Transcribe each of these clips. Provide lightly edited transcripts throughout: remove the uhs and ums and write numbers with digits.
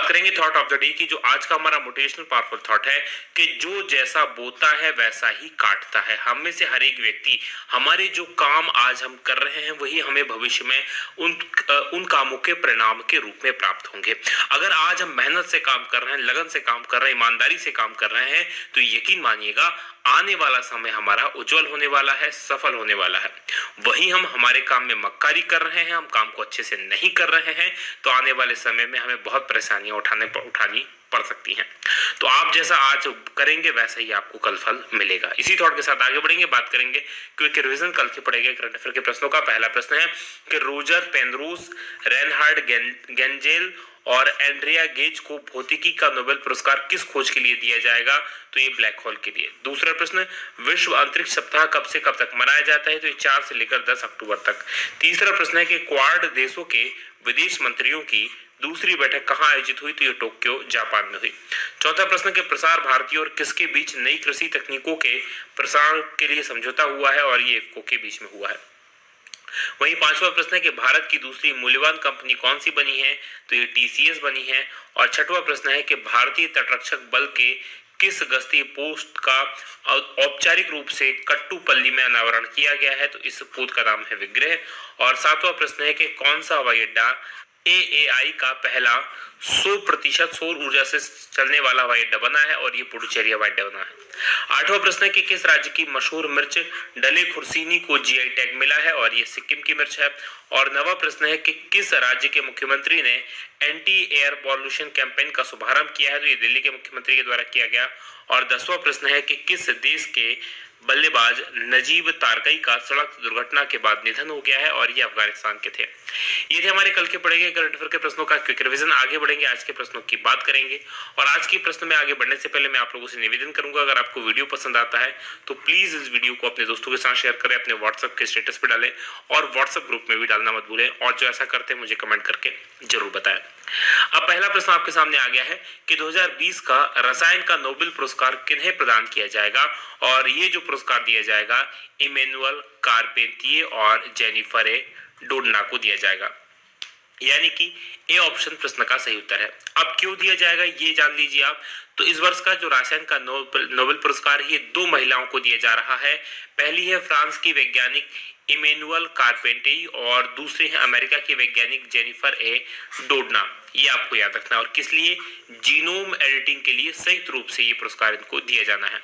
करेंगे thought of the day की, जो आज का हमारा मोटिवेशनल पावरफुल थॉट है कि जो जैसा बोता है वैसा ही काटता है। हम में से हर एक व्यक्ति, हमारे जो काम आज हम कर रहे हैं वही हमें भविष्य में उन कामों के परिणाम के रूप में प्राप्त होंगे। अगर आज हम मेहनत से काम कर रहे हैं, लगन से काम कर रहे हैं, ईमानदारी से काम कर रहे हैं, तो यकीन मानिएगा आने वाला समय हमारा उज्जवल होने वाला है, सफल होने वाला है। वहीं हम हमारे काम में मक्कारी कर रहे हैं, हम काम को अच्छे से नहीं कर रहे हैं, तो आने वाले समय में हमें बहुत परेशानियां उठानी पड़ सकती हैं। तो आप जैसा आज करेंगे वैसा ही आपको कल फल मिलेगा। इसी थॉट के साथ आगे बढ़ेंगे, बात करेंगे क्विक रिवीजन कल के पड़ेगा करंट अफेयर के प्रश्नों का। पहला प्रश्न है कि रोजर पेनरोज, रेनहार्ड गेंजेल और एंड्रिया गेज को भौतिकी का नोबेल पुरस्कार किस खोज के लिए दिया जाएगा? तो ये ब्लैक होल के लिए। दूसरा प्रश्न, विश्व अंतरिक्ष सप्ताह कब से कब तक मनाया जाता है? तो ये 4 से लेकर 10 अक्टूबर तक। तीसरा प्रश्न है कि क्वाड देशों के विदेश मंत्रियों की दूसरी बैठक कहां आयोजित हुई? तो ये टोक्यो जापान में हुई। चौथा प्रश्न के प्रसार भारती और किसके बीच नई कृषि तकनीकों के प्रसार के लिए समझौता हुआ है? और ये इफ्को के बीच में हुआ है। वहीं पांचवा प्रश्न है कि भारत की दूसरी मूल्यवान कंपनी कौन सी बनी है? तो ये टीसीएस बनी है। और छठवां प्रश्न है कि भारतीय तटरक्षक बल के किस गश्ती पोस्ट का औपचारिक रूप से कट्टुपल्ली में अनावरण किया गया है? तो इस पोत का नाम है विग्रह। और सातवां प्रश्न है कि कौन सा हवाई अड्डा एएआई का पहला 100% सौर ऊर्जा से चलने वाला हवाई अड्डा बना है? और ये पुडुचेरी हवाई अड्डा बना है। आठवां प्रश्न है कि किस राज्य की मशहूर मिर्च डले खुर्सीनी को जीआई टैग मिला है? और ये सिक्किम की मिर्च है। और नवा प्रश्न है कि किस राज्य के मुख्यमंत्री ने एंटी एयर पॉल्यूशन कैंपेन का शुभारंभ किया है? तो ये दिल्ली के मुख्यमंत्री के द्वारा किया गया। और 10वां प्रश्न है कि किस देश के बल्लेबाज नजीब तारकई का सड़क दुर्घटना के बाद निधन हो गया है? और ये अफगानिस्तान के थे। ये थे हमारे कल के पढ़ेंगे करंट अफेयर के प्रश्नों का क्विक रिवीजन। आगे बढ़ेंगे, आज के प्रश्नों की बात करेंगे। और आज के प्रश्न में आगे बढ़ने से पहले मैं आप लोगों से निवेदन करूंगा, अगर आपको वीडियो पसंद आता है तो प्लीज इस वीडियो को अपने दोस्तों के साथ शेयर करें, अपने व्हाट्सएप के स्टेटस पे डालें और व्हाट्सएप ग्रुप में भी डालना मत भूलें। और जो ऐसा करते हैं मुझे कमेंट करके जरूर बताएं। अब पहला प्रश्न आपके सामने आ गया है कि 2020 का रसायन का नोबेल पुरस्कार किन्हें प्रदान किया जाएगा? और ये जो पुरस्कार दिया जाएगा इमैनुअल कारपेंटियर और जेनिफर ए डोडना को दिया जाएगा। यानी कि ए ऑप्शन प्रश्न का सही उत्तर है। अब क्यों दिया जाएगा ये जान लीजिए आप। तो इस वर्ष का जो रसायन का नोबेल पुरस्कार ये 2 महिलाओं को दिया जा रहा है। पहली है फ्रांस की वैज्ञानिक इमैनुअल कारपेंटियर और दूसरे हैं अमेरिका की वैज्ञानिक जेनिफर ए डोडना। ये आपको याद रखना है। और किस लिए? जीनोम एडिटिंग के लिए संयुक्त रूप से ये पुरस्कार इनको दिया जाना है।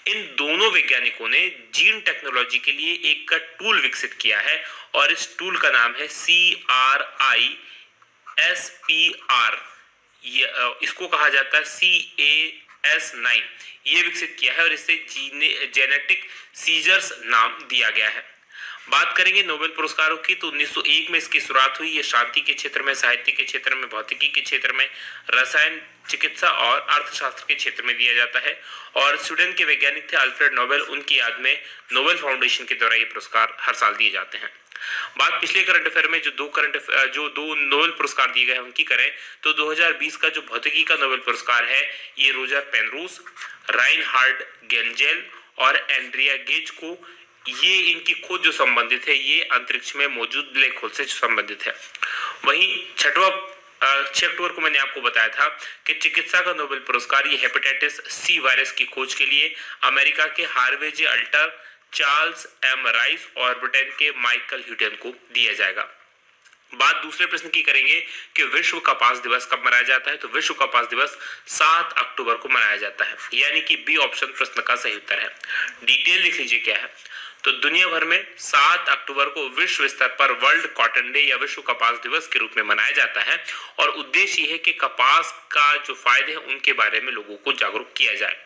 इन दोनों वैज्ञानिकों ने जीन टेक्नोलॉजी के लिए एक टूल विकसित किया है और इस टूल का नाम है CRISPR। इसको कहा जाता है CAS9। ये विकसित किया है और इससे जेनेटिक सीजर्स नाम दिया गया है। बात करेंगे नोबेल पुरस्कारों की, तो 1901 में इसकी शुरुआत हुई। ये शांति के क्षेत्र में, साहित्य के क्षेत्र में, भौतिकी के क्षेत्र में, रसायन, चिकित्सा और अर्थशास्त्र के क्षेत्र में दिया जाता है। और स्वीडन के वैज्ञानिक थे अल्फ्रेड नोबेल, उनकी याद में नोबेल फाउंडेशन के द्वारा ये पुरस्कार हर साल दिए जाते हैं। बात पिछले करंट अफेयर में जो दो नोबेल पुरस्कार दिए गए हैं उनकी करें, तो 2020 का जो भौतिकी का नोबेल पुरस्कार है ये रोजर पेनरोज, राइनहार्ड गेंजेल और एंड्रिया गेज को, ये इनकी खोज जो संबंधित है ये अंतरिक्ष में मौजूद ब्लैक होल से संबंधित है। वहीं 6 अक्टूबर को मैंने आपको बताया था कि चिकित्सा का नोबेल पुरस्कार ये हेपेटाइटिस सी वायरस की खोज के लिए अमेरिका के हार्वे जे अल्टर, चार्ल्स एम राइस और ब्रिटेन के माइकल ह्यूटन को दिया जाएगा। बात दूसरे प्रश्न की करेंगे कि विश्व कपास दिवस कब मनाया जाता है? तो विश्व कपास दिवस 7 अक्टूबर को मनाया जाता है। यानी कि बी ऑप्शन प्रश्न का सही उत्तर है। डिटेल लिख लीजिए क्या है। तो दुनिया भर में 7 अक्टूबर को विश्व स्तर पर वर्ल्ड कॉटन डे या विश्व कपास दिवस के रूप में मनाया जाता है और उद्देश्य है कि कपास का जो फायदे हैं उनके बारे में लोगों को जागरूक किया जाए।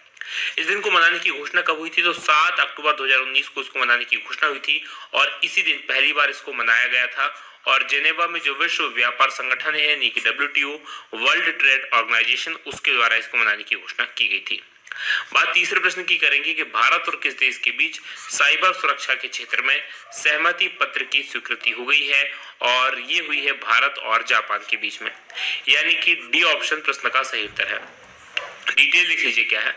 इस दिन को मनाने की घोषणा कब हुई थी? तो 7 अक्टूबर 2019 को इसको मनाने की घोषणा हुई थी और इसी दिन पहली बार इसको मनाया गया था। और जेनेवा में जो विश्व व्यापार संगठन है यानी कि WTO, वर्ल्ड ट्रेड ऑर्गेनाइजेशन, उसके द्वारा इसको मनाने की घोषणा की गई थी। बात तीसरे प्रश्न की करेंगे कि भारत और किस देश के बीच साइबर सुरक्षा के क्षेत्र में सहमति पत्र की स्वीकृति हो गई है? और ये हुई है भारत और जापान के बीच में। यानी कि डी ऑप्शन प्रश्न का सही उत्तर है। डिटेल लिख लीजिए क्या है।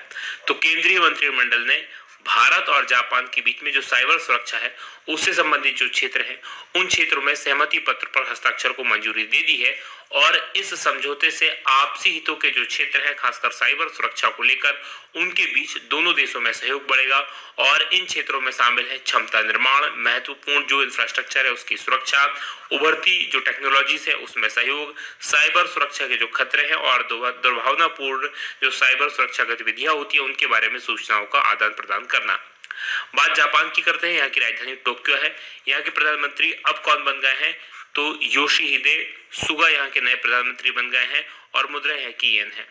तो केंद्रीय मंत्रिमंडल ने भारत और जापान के बीच में जो साइबर सुरक्षा है उससे संबंधित जो क्षेत्र है उन क्षेत्रों में सहमति पत्र पर हस्ताक्षर को मंजूरी दे दी है और इस समझौते से आपसी हितों के जो क्षेत्र है, खासकर साइबर सुरक्षा को लेकर, उनके बीच दोनों देशों में सहयोग बढ़ेगा। और इन क्षेत्रों में शामिल है क्षमता निर्माण, महत्वपूर्ण जो इंफ्रास्ट्रक्चर है उसकी सुरक्षा, उभरती जो टेक्नोलॉजीज है उसमें सहयोग, साइबर सुरक्षा के जो खतरे हैं और दुर्भावनापूर्ण जो साइबर सुरक्षा गतिविधियां होती है उनके बारे में सूचनाओं का आदान प्रदान करना। बात जापान की करते हैं। यहाँ की राजधानी टोक्यो है। यहाँ के प्रधानमंत्री अब कौन बन गए हैं? तो योशिहिदे सुगा यहाँ के नए प्रधानमंत्री बन गए हैं और मुद्रा यहाँ की येन है।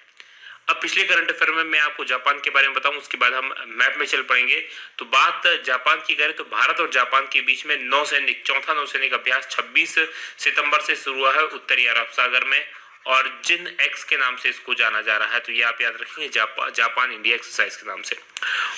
अब पिछले करंट अफेयर में मैं आपको जापान के बारे में बताऊं, उसके बाद हम मैप में चल पड़ेंगे। तो बात जापान की करें तो भारत और जापान के बीच में नौसैनिक चौथा नौसैनिक अभ्यास 26 सितंबर से शुरू हुआ है उत्तरी अरब सागर में, और जिन एक्स के नाम से इसको जाना जा रहा है, तो ये आप याद रखेंगे, जापान इंडिया एक्सरसाइज के नाम से।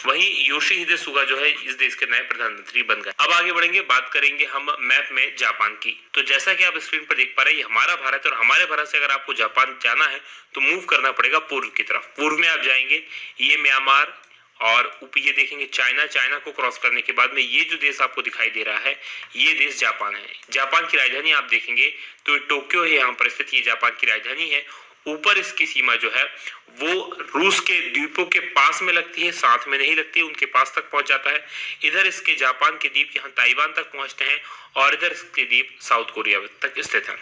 वहीं योशिहिदे सुगा जो है इस देश के नए प्रधानमंत्री बन गए। अब आगे बढ़ेंगे, बात करेंगे हम मैप में जापान की। तो जैसा कि आप स्क्रीन पर देख पा रहे हैं, हमारा भारत, और हमारे भारत से अगर आपको जापान जाना है तो मूव करना पड़ेगा पूर्व की तरफ। पूर्व में आप जाएंगे, ये म्यांमार, और ऊपर ये देखेंगे चाइना। चाइना को क्रॉस करने के बाद में ये जो देश आपको दिखाई दे रहा है, ये देश जापान है। जापान की राजधानी आप देखेंगे तो टोक्यो है यहाँ पर स्थित, ये जापान की राजधानी है। ऊपर इसकी सीमा जो है वो रूस के द्वीपों के पास में लगती है, साथ में नहीं लगती, उनके पास तक पहुंच जाता है। इधर इसके जापान के द्वीप यहाँ ताइवान तक पहुंचते हैं, और इधर इसके द्वीप साउथ कोरिया तक स्थित है।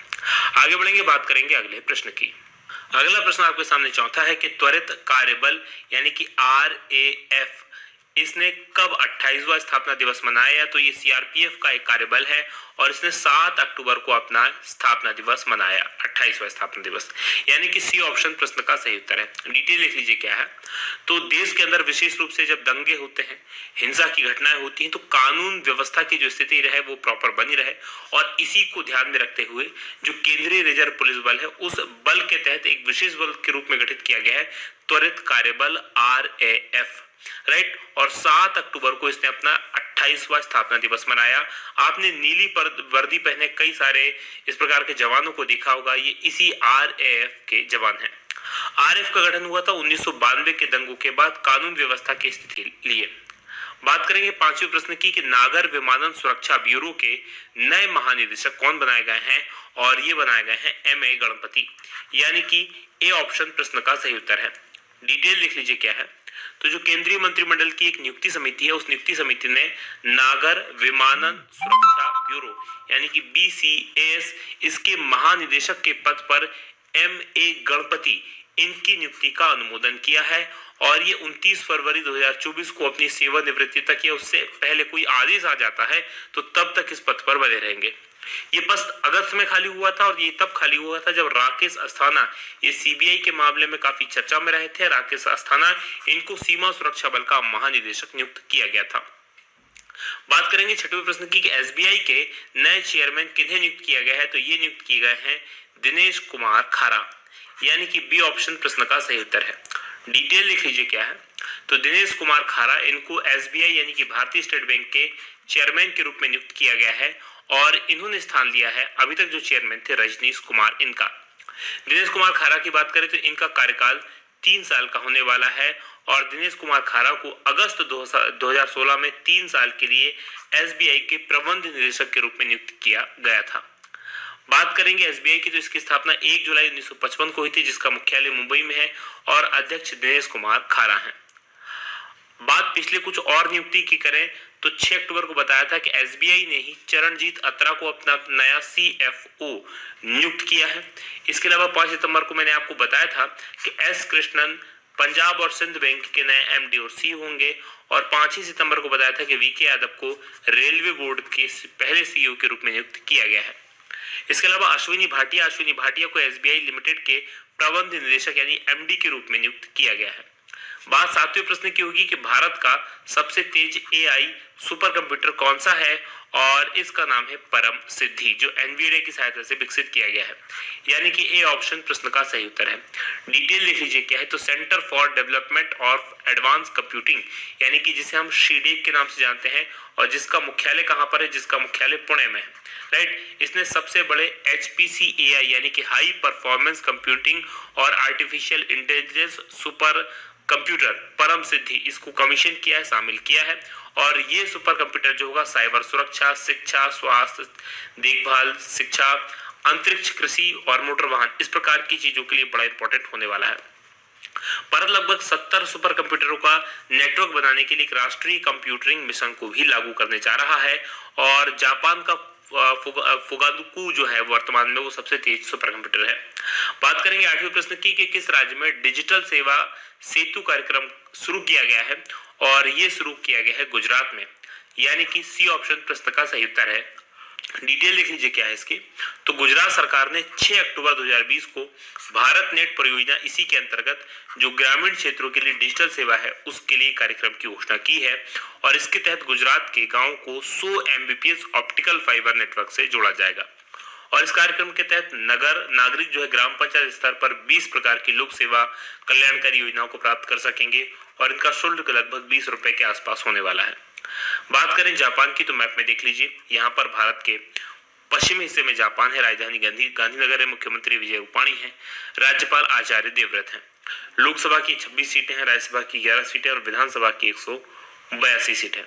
आगे बढ़ेंगे, बात करेंगे अगले प्रश्न की। अगला प्रश्न आपके सामने चौथा है कि त्वरित कार्यबल यानी कि RAF इसने कब 28वां स्थापना दिवस मनाया? तो ये सीआरपीएफ का एक कार्यबल है और इसने 7 अक्टूबर को अपना स्थापना दिवस मनाया, 28वां स्थापना दिवस, यानी कि सी ऑप्शन प्रश्न का सही उत्तर है। डिटेल लिख लीजिए क्या है। तो देश के अंदर विशेष रूप से जब दंगे होते हैं, हिंसा की घटनाएं होती हैं, तो कानून व्यवस्था की जो स्थिति रहे वो प्रॉपर बनी रहे, और इसी को ध्यान में रखते हुए जो केंद्रीय रिजर्व पुलिस बल है उस बल के तहत एक विशेष बल के रूप में गठित किया गया है, त्वरित कार्यबल RAF, राइट। और 7 अक्टूबर को इसने अपना 28वां स्थापना दिवस मनाया। आपने नीली वर्दी पहने कई सारे इस प्रकार के जवानों को देखा होगा, ये इसी RAF के जवान हैं। RAF का गठन हुआ था 1992 के दंगों के बाद कानून व्यवस्था की स्थिति लिए। बात करेंगे पांचवें प्रश्न की कि नागर विमानन सुरक्षा ब्यूरो के नए महानिदेशक कौन बनाए गए हैं? और ये बनाए गए हैं MA गणपति, यानी कि ए ऑप्शन प्रश्न का सही उत्तर है। डिटेल लिख लीजिए क्या है। तो जो केंद्रीय मंत्रिमंडल की एक नियुक्ति समिति है, उस नियुक्ति समिति ने नागर विमानन सुरक्षा ब्यूरो यानी कि BCAS इसके महानिदेशक के पद पर MA गणपति इनकी नियुक्ति का अनुमोदन किया है, और ये 29 फरवरी 2024 को अपनी सेवानिवृत्ति तक, या उससे पहले कोई आदेश आ जाता है तो तब तक इस पद पर बने रहेंगे। ये पद अगस्त में खाली हुआ था, और ये तब खाली हुआ था जब राकेश अस्थाना, ये सीबीआई के मामले में काफी चर्चा में रहे थे। राकेश अस्थाना, इनको सीमा सुरक्षा बल का महानिदेशक नियुक्त किया गया था। बात करेंगे छठवें प्रश्न की कि एसबीआई के नए चेयरमैन किन्हें नियुक्त किया गया है? तो ये नियुक्त किए गए हैं दिनेश कुमार खारा, यानी कि बी ऑप्शन प्रश्न का सही उत्तर है। डिटेल लिख लीजिए क्या है। तो दिनेश कुमार खारा, इनको एसबीआई यानी कि भारतीय स्टेट बैंक के चेयरमैन के रूप में नियुक्त किया गया है, और इन्होंने स्थान लिया है अभी तक जो चेयरमैन थे रजनीश कुमार इनका। दिनेश कुमार खारा की बात करें तो इनका कार्यकाल 3 साल का होने वाला है, और दिनेश कुमार खारा को अगस्त 2016 में 3 साल के लिए एसबीआई के प्रबंध निदेशक के रूप में नियुक्त किया गया था। बात करेंगे एसबीआई की, तो इसकी स्थापना 1 जुलाई 1955 को हुई थी, जिसका मुख्यालय मुंबई में है, और अध्यक्ष दिनेश कुमार खारा हैं। बात पिछले कुछ और नियुक्ति की करें तो 6 अक्टूबर को बताया था कि एसबीआई ने ही चरणजीत अत्रा को अपना नया सीएफओ नियुक्त किया है। इसके अलावा 5 सितंबर को मैंने आपको बताया था कि एस कृष्णन पंजाब और सिंध बैंक के नए एमडी और सी होंगे, और 5 ही सितंबर को बताया था कि वीके यादव को रेलवे बोर्ड के पहले सीईओ के रूप में नियुक्त किया गया है। इसके अलावा अश्विनी भाटिया को एसबीआई लिमिटेड के प्रबंध निदेशक यानी एमडी के रूप में नियुक्त किया गया है। बात 7वें प्रश्न की होगी कि भारत का सबसे तेज एआई सुपर कंप्यूटर कौन सा है, और इसका नाम है परम सिद्धि, जो एनवीडिया की सहायता से विकसित किया गया है, यानी कि ए ऑप्शन प्रश्न का सही उत्तर है। डिटेल लिख लीजिए क्या है। तो centre for development of advance computing, यानी कि जिसे हम शीडेक के नाम से जानते हैं, और जिसका मुख्यालय कहां पर है? जिसका मुख्यालय पुणे में है, राइट। इसने सबसे बड़े HPC AI यानी कि हाई परफॉर्मेंस कंप्यूटिंग और आर्टिफिशियल इंटेलिजेंस सुपर कंप्यूटर परम सिद्धि, इसको कमीशन किया है, शामिल किया है, और ये सुपर कंप्यूटर जो होगा साइबर सुरक्षा, शिक्षा, स्वास्थ्य देखभाल, शिक्षा अंतरिक्ष, कृषि और मोटर वाहन, इस प्रकार की चीजों के लिए बड़ा इंपॉर्टेंट होने वाला है। भारत लगभग 70 सुपर कंप्यूटरों का नेटवर्क बनाने के लिए एक राष्ट्रीय कंप्यूटरिंग मिशन को भी लागू करने जा रहा है और जापान का फुगादुकू जो है वर्तमान में वो सबसे तेज सुपर कंप्यूटर है। बात करेंगे 8वें प्रश्न की कि किस राज्य में डिजिटल सेवा सेतु कार्यक्रम शुरू किया गया है, और ये शुरू किया गया है गुजरात में, यानी कि सी ऑप्शन प्रश्न का सही उत्तर है। डिटेल लिख लीजिए क्या है इसकी। तो गुजरात सरकार ने 6 अक्टूबर 2020 को भारत नेट परियोजना, इसी के अंतर्गत जो ग्रामीण क्षेत्रों के लिए डिजिटल सेवा है उसके लिए कार्यक्रम की घोषणा की है और इसके तहत गुजरात के गांवों को 100 एमबीपीएस ऑप्टिकल फाइबर नेटवर्क से जोड़ा जाएगा। और इस कार्यक्रम के तहत नगर नागरिक जो है ग्राम पंचायत स्तर पर 20 प्रकार की लोक सेवा कल्याणकारी योजनाओं को प्राप्त कर सकेंगे और इनका शुल्क लगभग 20 रुपए के आसपास होने वाला है। बात करें जापान की तो मैप में देख लीजिए, यहाँ पर भारत के पश्चिमी हिस्से में जापान है, राजधानी गांधीनगर है, मुख्यमंत्री विजय रूपाणी है, राज्यपाल आचार्य देवव्रत है। लोकसभा की 26 सीटें हैं, राज्यसभा की 11 सीटें और विधानसभा की 182 सीटें।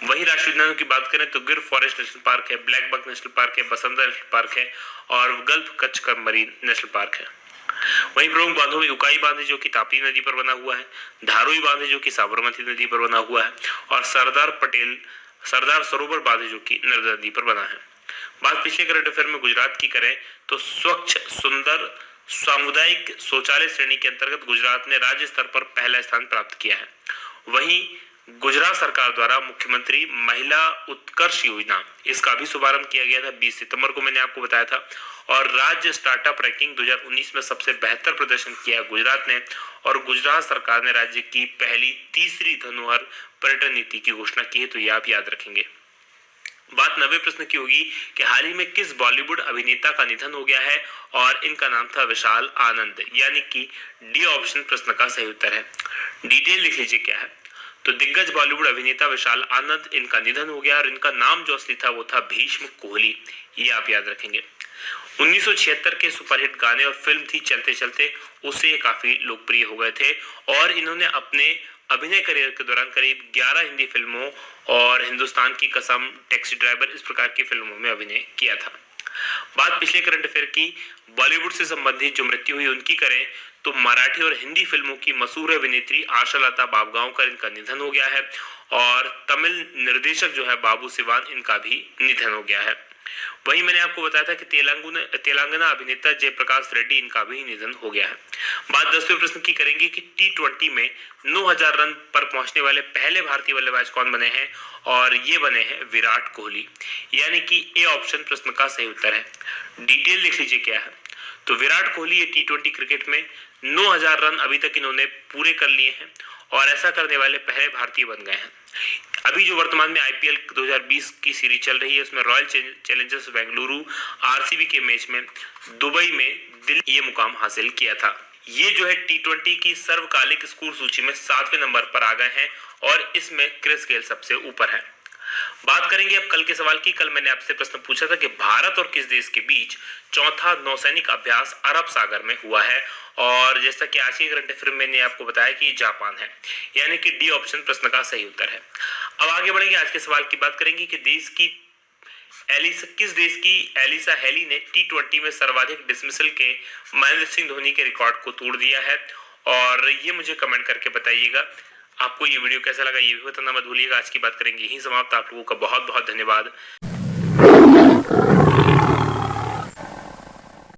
वहीं राष्ट्रीय उद्यानों की बात करें तो गिर फॉरेस्ट नेशनल पार्क है, ब्लैक बक नेशनल पार्क है, बसंतर नेशनल पार्क है और गल्फ कच्छ का मरीन नेशनल पार्क है। वहीं प्रमुख बांधों में उकाई बांध जो कि ताप्ती नदी पर बना हुआ है, धारुई बांध जो कि साबरमती नदी पर बना हुआ है और सरदार सरोवर बांध जो कि नर्मदा नदी पर बना है। बात पिछले करंट अफेयर में गुजरात की करें तो स्वच्छ सुंदर सामुदायिक शौचालय श्रेणी के अंतर्गत गुजरात ने राज्य स्तर पर पहला स्थान प्राप्त किया है। वहीं गुजरात सरकार द्वारा मुख्यमंत्री महिला उत्कर्ष योजना, इसका भी शुभारंभ किया गया था 20 सितंबर को, मैंने आपको बताया था। और राज्य स्टार्टअप रैंकिंग 2019 में सबसे बेहतर प्रदर्शन किया गुजरात ने और गुजरात सरकार ने राज्य की पहली तीसरी धरोहर पर्यटन नीति की घोषणा की है, तो ये आप याद रखेंगे। बात 90 प्रश्न की होगी कि हाल ही में किस बॉलीवुड अभिनेता का निधन हो गया है और इनका नाम था विशाल आनंद, यानी कि डी ऑप्शन प्रश्न का सही उत्तर है। डिटेल लिख लीजिए क्या है। तो दिग्गज बॉलीवुड अभिनेता विशाल आनंद, इनका निधन हो गया और इनका नाम जो असली था वो था भीष्म कोहली, ये आप याद रखेंगे। 1976 के सुपरहिट गाने और फिल्म थी चलते चलते, उससे काफी लोकप्रिय हो गए थे और इन्होंने अपने अभिनय करियर के दौरान करीब 11 हिंदी फिल्मों और हिंदुस्तान की कसम, टैक्सी ड्राइवर, इस प्रकार की फिल्मों में अभिनय किया था। बात पिछले करंट अफेयर की बॉलीवुड से संबंधित जो मृत्यु हुई उनकी करें तो मराठी और हिंदी फिल्मों की मशहूर अभिनेत्री आशालता बाबगांवकर, इनका निधन हो गया है और तमिल निर्देशक जो है बाबू सिवान, इनका भी निधन हो गया है। वहीं मैंने आपको बताया था कि तेलंगाना अभिनेता जयप्रकाश रेड्डी, इनका भी निधन हो गया है। बात 10वें प्रश्न की करेंगे कि T20 में 9000 रन पर पहुंचने वाले पहले भारतीय बल्लेबाज कौन बने हैं, और ये बने हैं विराट कोहली, यानी कि ए ऑप्शन प्रश्न का सही उत्तर है। डिटेल लिख लीजिए क्या है। तो विराट कोहली ये T20 क्रिकेट में 9000 रन अभी तक इन्होंने पूरे कर लिए हैं और ऐसा करने वाले पहले भारतीय बन गए हैं। अभी जो वर्तमान में आईपीएल 2020 की सीरीज चल रही है उसमें रॉयल चैलेंजर्स बेंगलुरु आरसीबी के मैच में दुबई में दिल्ली ये मुकाम हासिल किया था। ये जो है T20 की सर्वकालिक स्कोर सूची में 7वें नंबर पर आ गए हैं और इसमें क्रिस गेल सबसे ऊपर है। बात करेंगे अब कल के सवाल की। कल मैंने आपसे प्रश्न पूछा था कि भारत और किस देश के बीच चौथा नौसैनिक अभ्यास अरब सागर में हुआ है, और जैसा कि आज के करंट अफेयर में मैंने आपको बताया कि जापान है, यानी कि डी ऑप्शन प्रश्न का सही उत्तर है। अब आगे बढ़ेंगे, आज के सवाल की बात करेंगे कि किस देश की एलिसा हेली ने T20 में सर्वाधिक डिसमिसल के महेंद्र सिंह धोनी के रिकॉर्ड को तोड़ दिया है, और ये मुझे कमेंट करके बताइएगा। आपको ये वीडियो कैसा लगा ये भी बताना मत भूलिएगा। आज की बात करेंगे यही समाप्त। आप लोगों का बहुत बहुत धन्यवाद।